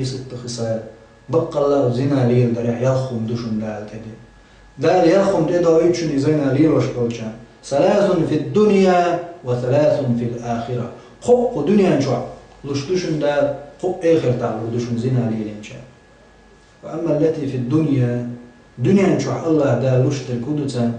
ست خصال بقى الله زنا ليل دريح يلخم دوشن دال تدي دال يلخم تدو يتشن زنا ليل وش بولشان 3 في الدنيا و3 في الآخرة خو دنيا نشوع لش دوشن دال خو آخر تعالوا دوشن زنا ليل إنشاء. وأما التي في الدنيا دنيا نشوع الله دال لش تلكودتا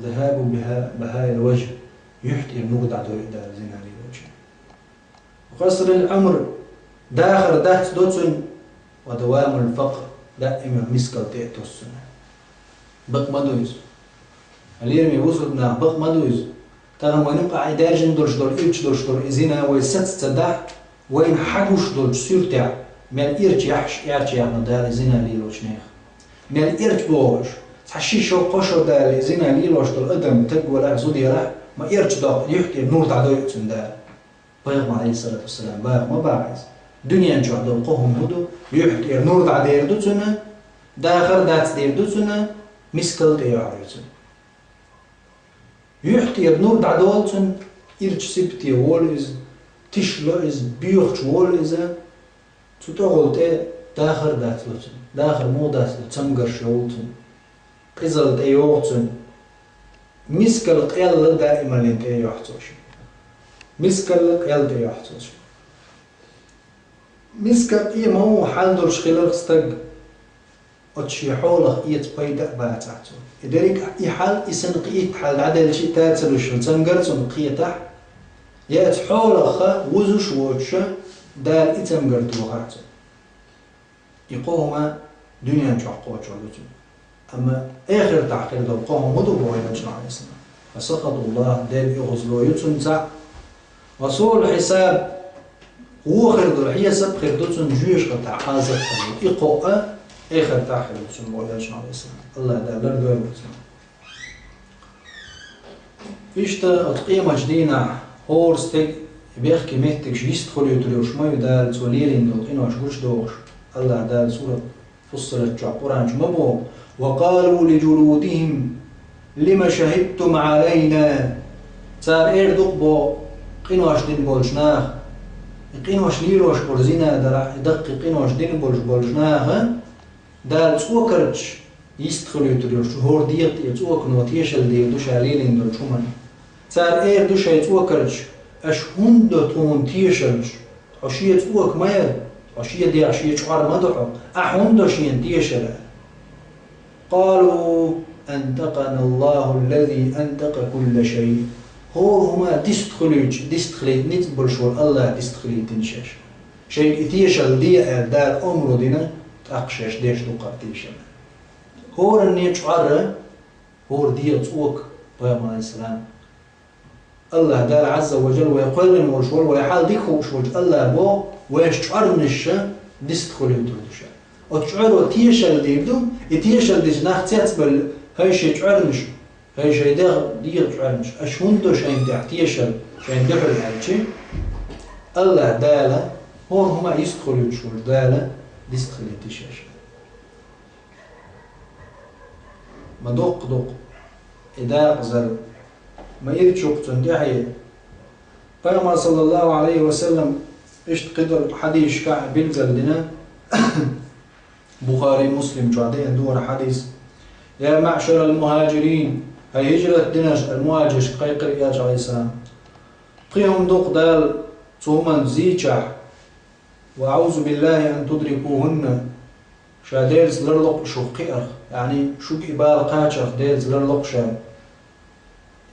ذهاب بهاي الوجه يحتي النقد عدو دال زنا ليل وجه وقصر العمر داخر دات دوتسن ودوام الفقر دائما مسكال تأتوسن بق مدويز اليرمي وصلنا بق مدويز ترى ما نبقى عداجن دولش دول إيش دولش دول إزينا ويست تدع وين حدوش دول سيرتع مال إيرج يحش إيرج يعني ده إزينا ليلوش نيخ مال إيرج بوش تحشي شو قشر ده إزينا ليلوش دول قدم تقوى لا زودي راح ما إيرج ده يحكي النور تعدو يتسن ده بيغم عليه الصلاة والسلام بيغم ما بعيز دنيا نشوع دول قهم هدو يحكي النور تعدو يردوتسن داخر دات ديردوتسن مسكال تيعريتسن يحكي النور تعدوالتسن إيرج سبتي ووليز تشلوز بيوخش ووليزا تتغلط داخر داتلوتن داخر مو داتلو تمغر شولتن قزل تيوغتن مسكال قيل دائما لنت يحتوش مسكال قيل تيوحتوش مسكال إيه ما هو حال دولش خلال استق أتشي حولخ إيت بيدا باتعتو إدريك إي حال إسن قيت حال عدل شي تاتلوش تمغرتن قيتح يأت حولخ وزوش ووتش دار إتمغرتو وخاتو يقوهما دنيا نشعقوا وشعلوتو أما آخر تعقير دو قوهم هدو بوين نشنع الإسلام فسقط الله دال يغزلو يتنزع وصول الحساب هو خير هي سب خير دوتن جويش قطع حازق إقوء آخر تعقير دوتن بوين نشنع الإسلام الله دال لردو يبوتن فيشتا أتقيمة جدينا هورستيك بيحكي مهتك شيست خليو تليوش ما يدال توليرين دول إنوش قوش دوش الله دال سورة فصلت جع قرآن جمبو وقالوا لجلودهم لما شهدتم علينا صار إير دقبو قينوش دين بولشناخ قينوش ليروش برزينا درح دق قينوش دين بولشناخ دال سوكرتش يستخليو تليوش هور ديت يتوك نوتيشل دير دوش عليلين دول شومان صار إير دوش يتوكرتش أش هندو تون تيشلش عشية توك ماير عشية دي عشية شعر مدحو أحوندو شين تيشل قالوا أنتقنا الله الذي أنتق كل شيء هو هما ديستخليت نتبرشور الله ديستخليت تنشاش شيء تيشل دي دار أمرو دينا تأقشاش ديش دوقار تيشل هو النيت شعر هو دي توك بيام عليه السلام الله دار عز وجل ويقلن وشول ويحال ديكو وشول الله بو ويشعر نشا ديستخليت تنشاش وتشعر تيشل ديردو يتيشل ديش ناختيات بل هاي شيء تعرنش هاي شيء دير تعرنش أشوندو شيء تحتيشل شيء دحر هالشي الله داله هو هما يستخلوا شول داله ديستخلي تيشاش ما دق إذا قزل ما يرجوك تندحي قام صلى الله عليه وسلم إيش قدر حديث كعب بلزل لنا بخاري مسلم جادين دور حديث يا معشر المهاجرين هاي هجرة ديناش المهاجر قيقر ياج عليه السلام قيهم دوق دال ثم زيجح وأعوذ بالله أن تدركوهن شا ديرز لرلق شو قير يعني شو إبال قاتشخ ديرز لرلق شا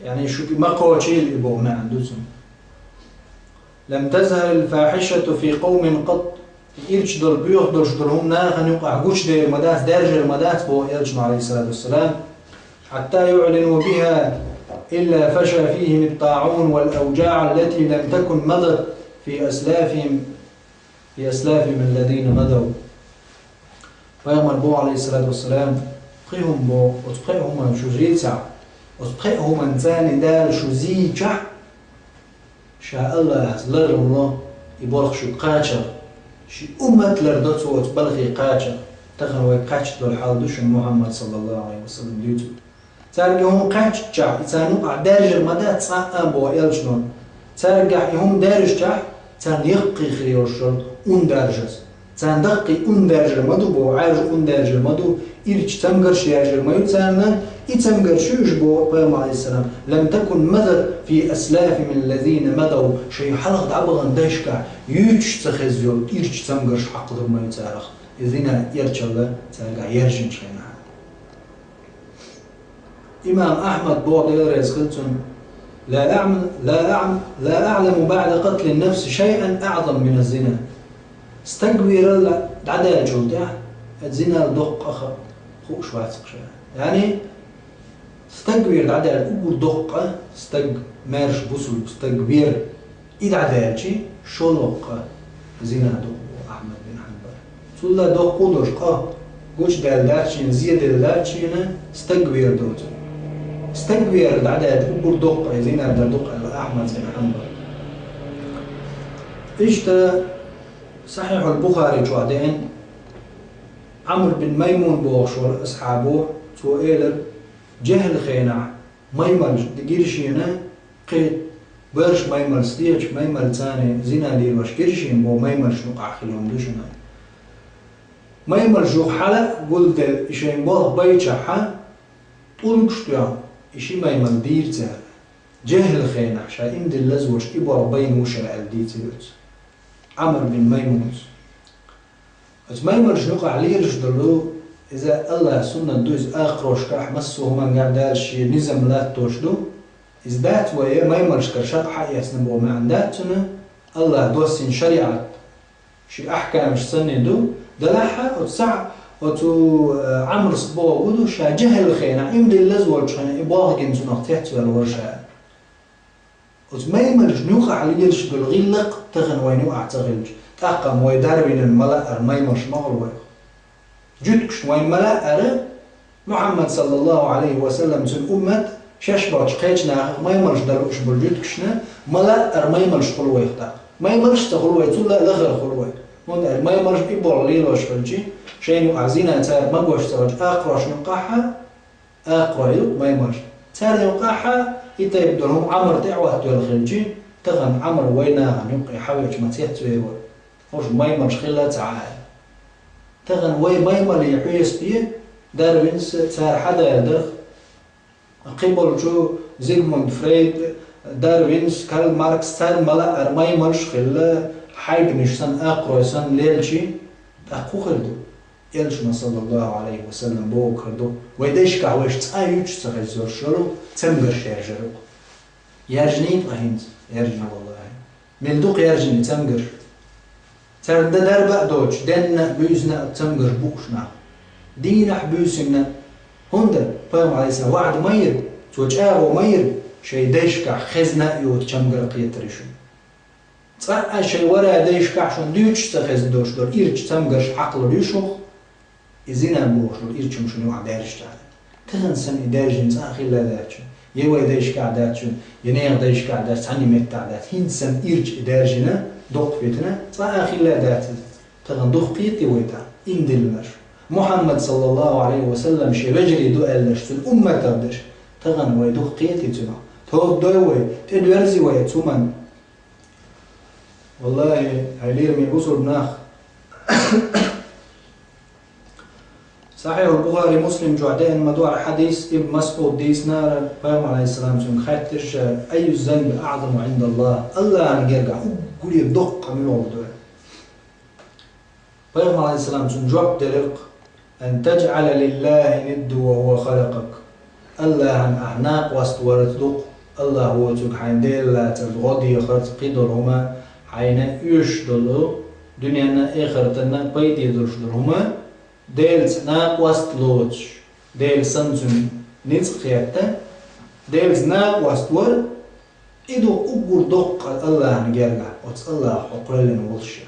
يعني شو ما قوتشيل إبو ما عندوزم لم تزهر الفاحشة في قوم قط إيرش دول بيوخ دولش دولهم ناخن يوقع قوش دير مدات درجة مدات بو إيرش عليه الصلاة والسلام حتى يعلنوا بها إلا فشى فيهم الطاعون والأوجاع التي لم تكن مضت في أسلافهم الذين مضوا فيوم البو عليه الصلاة والسلام قيهم بو وتقيهم شو زيتع وتقيهم انسان دال شو زيتع شاء الله هزلر الله يبالغ شو قاتشر شي أمة لردت وتبلغي قاتشر تخنوي قاتش دول حال دوش محمد صلى الله عليه وسلم ديوتو تارجع هم قاتش جا يتانو عدارج المدات صاع أبو يلشنون تارجع هم دارج جا تان يقي خيرشون دارجس دقي أندرج مدو بو عارج أندرج مدو إرج تمجرش يرجع ما يتسانا يتمجرشوش بو بيوم عليه السلام لم تكن مذر في أسلاف من الذين مضوا شيء حلق عبغن دشكا يوش تخزيو إرج تمجرش حق ما يتسارخ إذن يرجع له تلقى يرجع شينا إمام أحمد بوع يرز قلتن لا أعلم بعد قتل النفس شيئا أعظم من الزنا استكبر العدالة جودة الزنا دق أخر خوش واسق يعني استكبر العدالة أول دقة مارش بوسل استكبر إذا عدالة شو دق زنا دق أحمد بن حنبل سلا دق قدرش قوش دالاتشين زيادة دالاتشين استكبر دوت استكبر العدالة أول دق زنا دق أحمد بن حنبل إجتا صحيح البخاري جوادين عمرو بن ميمون بوغشور أصحابه سؤال جهل خينع ميمل دقيرشينا قيد برش ميمل ستيج ميمل تاني زينا ليل وش قيرشين بو ميمل شنقع خلهم دوشنا ميمل جوخ حلق قلت إشين بوغ بيتشحا طول كشتيا إشي ميمل دير تار جهل خينع شا إمد اللزوش إبو ربين وشا الديتيوت عمرو بن ميمون ميمون شنقع ليرش دلو إذا الله سنة دوز آخروش كاح مسوه من قاعد شي نزم لا توشدو إذا دات ويا ميمون شكر شرح يسنبو ما عنداتنا الله دوسين شريعة شي أحكام سندو دلاحة وتسع وتو عمر صبوا ودو شا جهل خينا يمدي اللزول شخنا إبواغ جنسو نغتيحت والورشا وتميمون شنقع ليرش دل غلق تغن وينو أعتغلج تاقم ويداربين الملأ الميمون شمغل ويخ جدكش وين ملا أرى محمد صلى الله عليه وسلم سن أمة شاشباش قيتنا ما يمرش دلوش بالجدكشنا ملا أر ما يمرش خلوه يختا ما يمرش تخلوه تلا لغر خلوه من ما يمرش بيبور ليلوش فلجي شينو عزينا تار ما قوش ترج أقراش نقاحة أقرايو ما يمرش تار نقاحة يتبدلهم عمر تعوه دول خلجي تغن عمر وينها نقي حويج ما تيحتوي وش ما يمرش خلا تعال تغن وي مايمل يحيس بيه داروينس تار حدا يدرخ قبل جو زيغموند فريد داروينس كارل ماركس تار ملا ارمايملش خلا حيد مشسن اقروسن ليلشي اقو خردو يلشنا صلى الله عليه وسلم بو خردو ويدش كاوش تايوش تخزور شرو تمغر شيرجرو يرجنين اهينز يرجنا والله ملدوق يرجني تمغر تر دربا دوش دنا بيزنا تمغر بوشنا دينا بيزنا هندا فهم عليه السلام وعد مير توجاو مير شي ديشكا خزنا يوت تمغر قيترشو صح شي ورا ديشكا شون ديوش تخز دوش دور إيرج تمغر عقل ريشو إزينا بوش دور إيرج مشنو عدارش تعالى تغنسن إدارجين ساخي لا دارشو يوي ديشكا عداتشون ينيغ ديشكا عدات عني ميت عدات هنسن إيرج إدارجنا دوق فيتنا صح أخي لا دات تغن دوق قيتي ويتا إن دلمر محمد صلى الله عليه وسلم شي رجلي دو ألش في الأمة تردش تغن وي دوق قيتي تنا توب دوي تدورزي وي تومن والله هيلير من بوصل بناخ صحيح البخاري مسلم جعدين مدوع حديث ابن مسعود ديس نار قام عليه السلام سن خاتش أي الذنب أعظم عند الله الله أن يرجع قولي دق من وضوء قام عليه السلام سن جواب درق أن تجعل لله ند وهو خلقك الله أن أعناق واستورت دق الله هو تك حين ديل لا تغضي خرط قدرهما حين يشدلو دنيانا آخرتنا بيدي درشدلهما ديلز ناق واستلوش ديل سنزم نزخيتا ديلز ناق واستور إدو أقول دق الله نجرجع وتس الله حقلنا وشة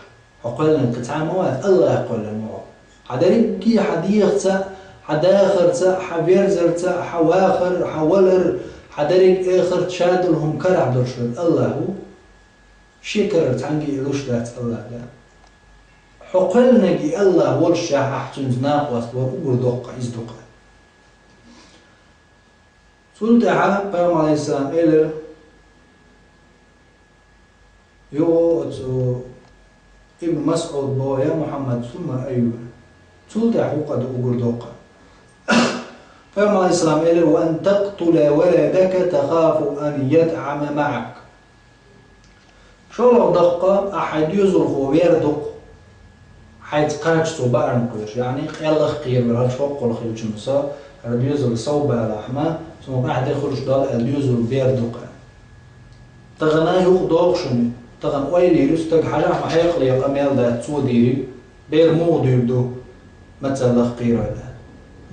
حقلنا قطعة مواد الله حقلنا مواد حدريكي حديقة حداخر حبيرزر حواخر حولر حدريك آخر تشادلهم كرع درشل الله هو شكر تعنجي إلوش ذات الله ده حقلنا جي الله والشة أحسن ناقص وأقول دقة إزدقة سلطة بيوم عليه السلام إلى يو ابن مسعود بو يا محمد ثم أيوة تلت حقوق أقردوقا فيوم عليه السلام قال وأن تقتل ولدك تخاف أن يدعم معك شو لو دقة أحد يزور خوير دق حيث قاش صباعن قير يعني قيل خير من هالشوق والخير جمسا اليوزر صوب اللحمة ثم أحد يخرج دال اليوزر بير دقة تغنى يخدوق شنو تغن ويلي يستق حاجة ما حيقلي يقميل ده توديري بير مود يبدو مثلا خير هذا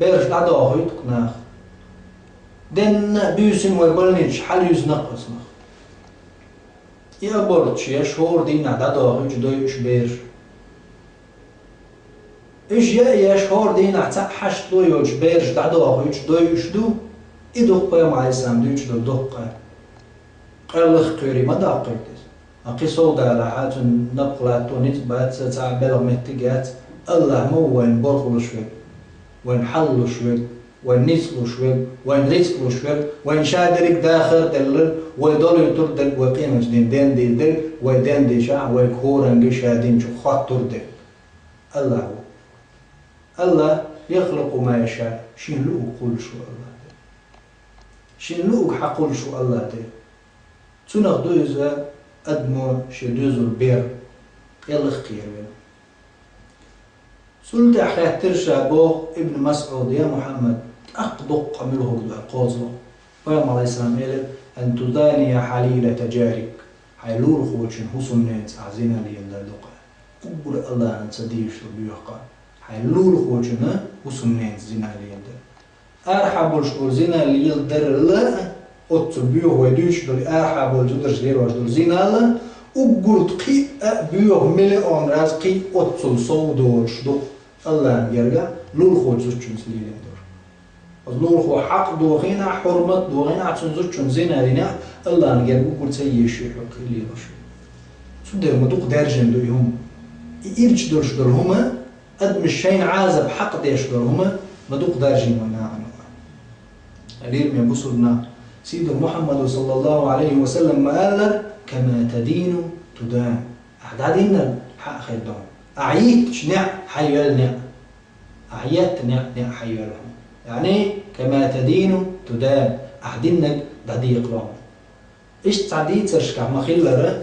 بيرش العدو يتقناخ دن بيوسن ويبلنيش حال يزنقص مخ يأبرتش يشهور دين عدو يجدويش بيرش إيش يشهور دين حشت لو يوش بيرش عدو يجدويش دو إدوق بيوم عليه السلام دويش دو دقة قال خيري ما دقيتس أقيسو دا حاجة نقلات ونتبات تعبير متجات الله مو وين برخلو شوي وين حلو شوي وين نسلو شوي وين رسلو شوي وين شادرك داخل دلل ويضل يتردل وقيمة دين دل ويدين دي شع ويكورن شادين شو خاطر دل الله هو الله يخلق ما يشاء شنلوك قول شو الله دل شنلوك حقول شو الله دل تنخ دوزا أدمو شدوزو البير يلا خير سلت أحيات ترشا بوغ ابن مسعود يا محمد أقدق قمله القوزو فيوم عليه السلام قال أن تداني حليلة جارك حيلور خوشن حسن نيت عزينا لي الله دقا قبل الله أن تديش بيوقع حيلور خوشن حسن نيت زينا لي الله أرحب الشغل زينا لي الدر الله أتو بيوه ويدوش دول أرحب الجدرش لير واجدول زينا الله وقلت قي بيوه مليون راز قي أتو صودوش دو الله يرجع لول خوش زوجون سليلين دور لول خو حق دوغينا حرمت دوغينا عشان زوجون زينا لينا الله يرجع بقول سيء شيء اللي وش شو ده مدوق درجن دو يوم يرج دورش دور هما قد مش شين عازب حق ديش دور هما مدوق درجن ونا عنه اليوم يبصرنا سيد محمد صلى الله عليه وسلم ما قال كما تدين تدان أحدادنا حق خدام أعيت شنع حيوال نع أعيت نع حيوالهم يعني كما تدين تدان أحدنا دديق لهم إيش تعديت ترشكع مخيلة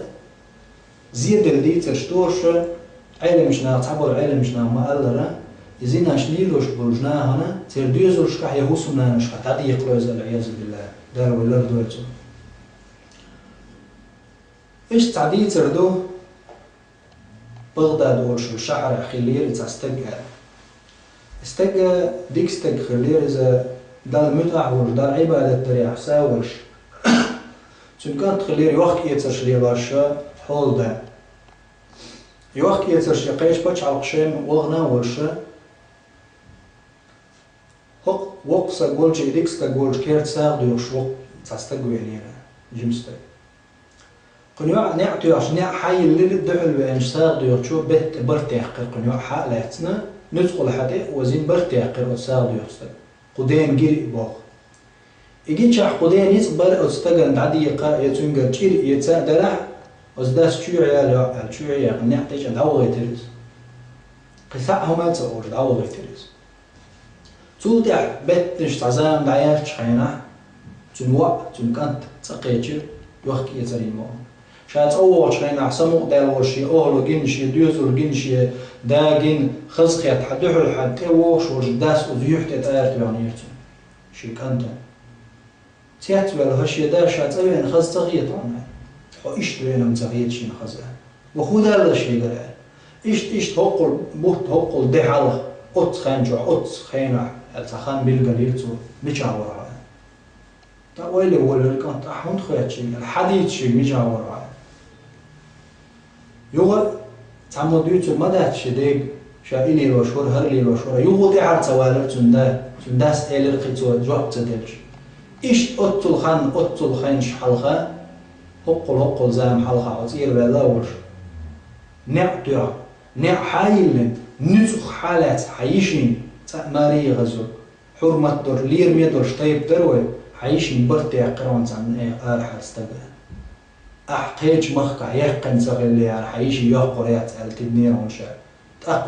زيد اللي ترشتوش علم شنا تعبر علم شنا ما قال إذا شنيلوش بلجنا هنا ترديزوش كح يهوسنا نشكع تديق لوز العياذ بالله دار ولا ردوتو إيش تعديت تردو بغداد ورش الشعر خلير استجى ديك استج خلير إذا دال متع ورش دال عبادة تريح ساورش شن كانت خلير يوخك يترش لي باشا حول ده يوخك يترش يقيش بتش عقشين وغنا ورشة هق وقصة قولش ديك استجولش كيرت ساق دوش وق تستجوي لينا جمستج قنيوع نعتو عشان حي اللي الدعل بأنش ساق دوش بهت برتاح قنيوع حالاتنا ندخل حتى وزين برتاح وساق دوش قدين جري باخ يجي شح قدين يصبر أستجن عادي قا يتونجر شير يتسادله أزداس شو عيال شو عيال نعتيش دعوة يترس قصهم ما تصور دعوة يترس تودع بتنش تعزام دعيات شحينا تنوع تنكنت تقيتشر يوخك يترين مو شات أول شحينا عصمو دال ورشي أولو جنشي ديوزو جنشي داجن خزخيات حدوح الحد أوش ورجداس وزيوح تتأير تبعنيرتون شي كنتن تيات ولا هالشيء ده شات أوين خز تغيير عنه هو إيش دوينا متغير شيء خزه وخود هذا الشيء ده إيش تقول بوت تقول ده حاله أت خانجوا أت خينا التخان بالقليل تو مجاورة تقولي ولا كان تحون خيات شيء الحديث شيء مجاورة يوغا تعمدوا ما ده شيء ده شائلي وشور هرلي وشور يوغا تعرف توالر تنداس إلى القطوة جواب تدلش إيش أتل خانش حلقة هقل زام حلقة عطير بلاور نعتع حايل نزخ حالات حيشين تأماري غزو حرمة دور لير ميدور شطيب دروي حيشين برتي قرون عن أرحل استبه أحقيج مخك يحقن سخلي على حيشي يحقر يعتقل تدنير ونشاء